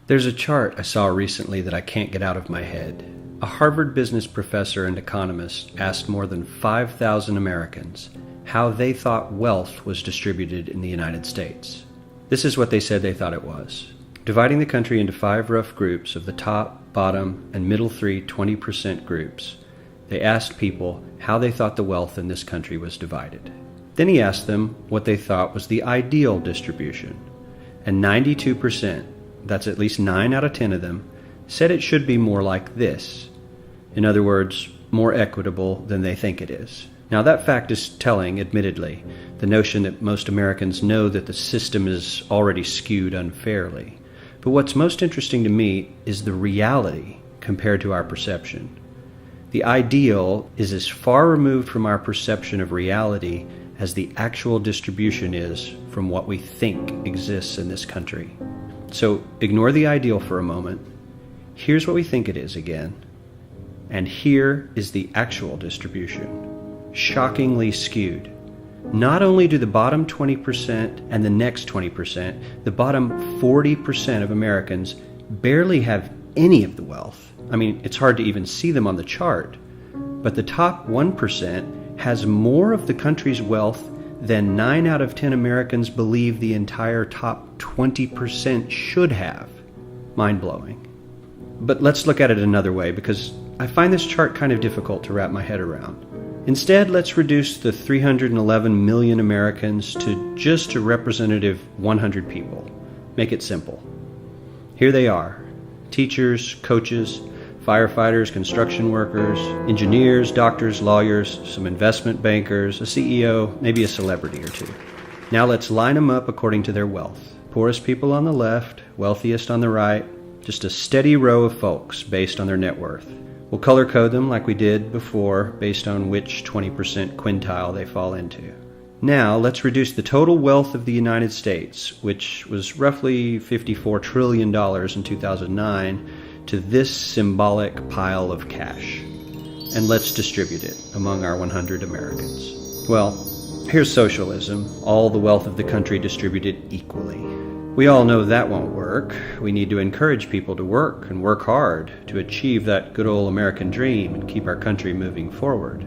There's a chart I saw recently that I can't get out of my head. A Harvard business professor and economist asked more than 5,000 Americans how they thought wealth was distributed in the United States. This is what they said they thought it was. Dividing the country into 5 rough groups of the top, bottom, and middle 3 20% groups, they asked people how they thought the wealth in this country was divided. Then he asked them what they thought was the ideal distribution. And 92%, that's at least 9 out of 10 of them, said it should be more like this. In other words, more equitable than they think it is. Now that fact is telling, admittedly, the notion that most Americans know that the system is already skewed unfairly. But what's most interesting to me is the reality compared to our perception. The ideal is as far removed from our perception of reality as the actual distribution is from what we think exists in this country. So ignore the ideal for a moment. Here's what we think it is again. And here is the actual distribution. Shockingly skewed. Not only do the bottom 20% and the next 20%, the bottom 40% of Americans barely have any of the wealth. I mean, it's hard to even see them on the chart. But the top 1% has more of the country's wealth than 9 out of 10 Americans believe the entire top 20% should have. Mind-blowing. But let's look at it another way, because I find this chart kind of difficult to wrap my head around. Instead, let's reduce the 311 million Americans to just a representative 100 people. Make it simple. Here they are: teachers, coaches, firefighters, construction workers, engineers, doctors, lawyers, some investment bankers, a CEO, maybe a celebrity or two. Now let's line them up according to their wealth. Poorest people on the left, wealthiest on the right, just a steady row of folks based on their net worth. We'll color code them like we did before based on which 20% quintile they fall into. Now let's reduce the total wealth of the United States, which was roughly $54 trillion in 2009, to this symbolic pile of cash. And let's distribute it among our 100 Americans. Well, here's socialism, all the wealth of the country distributed equally. We all know that won't work. We need to encourage people to work and work hard to achieve that good old American dream and keep our country moving forward.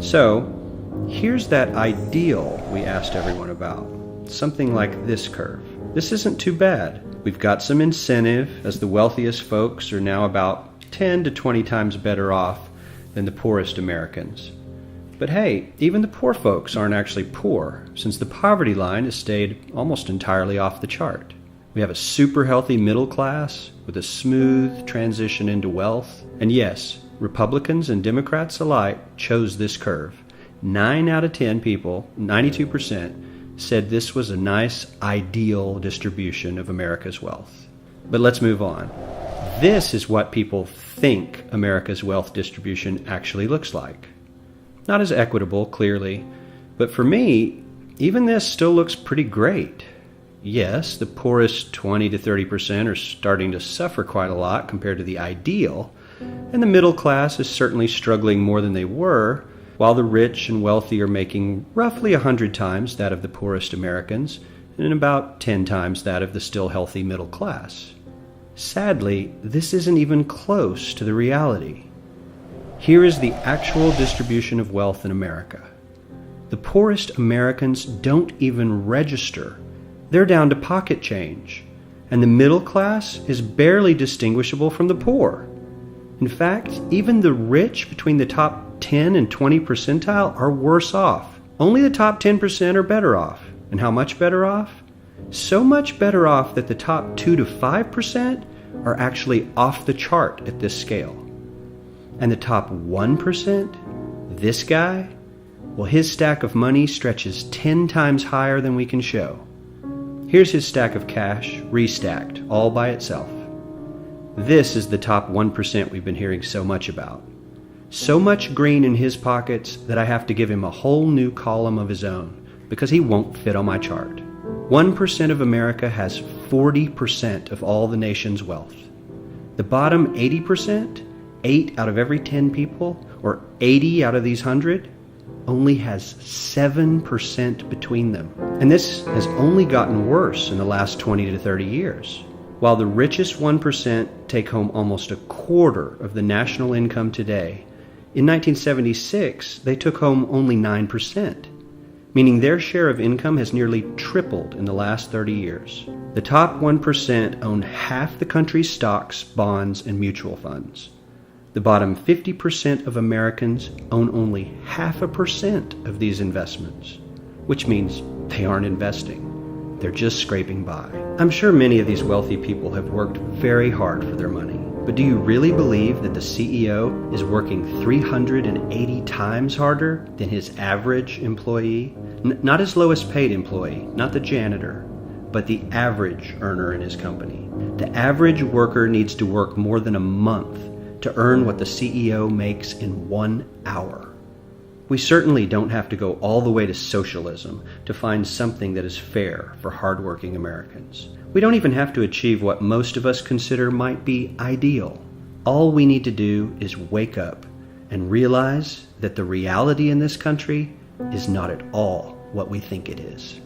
So, here's that ideal we asked everyone about. Something like this curve. This isn't too bad. We've got some incentive, as the wealthiest folks are now about 10 to 20 times better off than the poorest Americans. But hey, even the poor folks aren't actually poor, since the poverty line has stayed almost entirely off the chart. We have a super healthy middle class with a smooth transition into wealth. And yes, Republicans and Democrats alike chose this curve. 9 out of 10 people, 92%, said this was a nice, ideal distribution of America's wealth. But let's move on. This is what people think America's wealth distribution actually looks like. Not as equitable, clearly, but for me, even this still looks pretty great. Yes, the poorest 20 to 30% are starting to suffer quite a lot compared to the ideal, and the middle class is certainly struggling more than they were, while the rich and wealthy are making roughly 100 times that of the poorest Americans, and about 10 times that of the still healthy middle class. Sadly, this isn't even close to the reality. Here is the actual distribution of wealth in America. The poorest Americans don't even register. They're down to pocket change, and the middle class is barely distinguishable from the poor. In fact, even the rich between the top 10 and 20 percentile are worse off. Only the top 10% are better off. And how much better off? So much better off that the top 2 to 5% are actually off the chart at this scale. And the top 1%, this guy, well, his stack of money stretches 10 times higher than we can show. Here's his stack of cash, restacked, all by itself. This is the top 1% we've been hearing so much about. So much green in his pockets that I have to give him a whole new column of his own, because he won't fit on my chart. 1% of America has 40% of all the nation's wealth. The bottom 80%, 8 out of every 10 people, or 80 out of these 100, only has 7% between them. And this has only gotten worse in the last 20 to 30 years. While the richest 1% take home almost a quarter of the national income today, in 1976 they took home only 9%, meaning their share of income has nearly tripled in the last 30 years. The top 1% own half the country's stocks, bonds, and mutual funds. The bottom 50% of Americans own only 0.5% of these investments, which means they aren't investing. They're just scraping by. I'm sure many of these wealthy people have worked very hard for their money. But do you really believe that the CEO is working 380 times harder than his average employee? Not his lowest paid employee, not the janitor, but the average earner in his company. The average worker needs to work more than a month to earn what the CEO makes in 1 hour. We certainly don't have to go all the way to socialism to find something that is fair for hardworking Americans. We don't even have to achieve what most of us consider might be ideal. All we need to do is wake up and realize that the reality in this country is not at all what we think it is.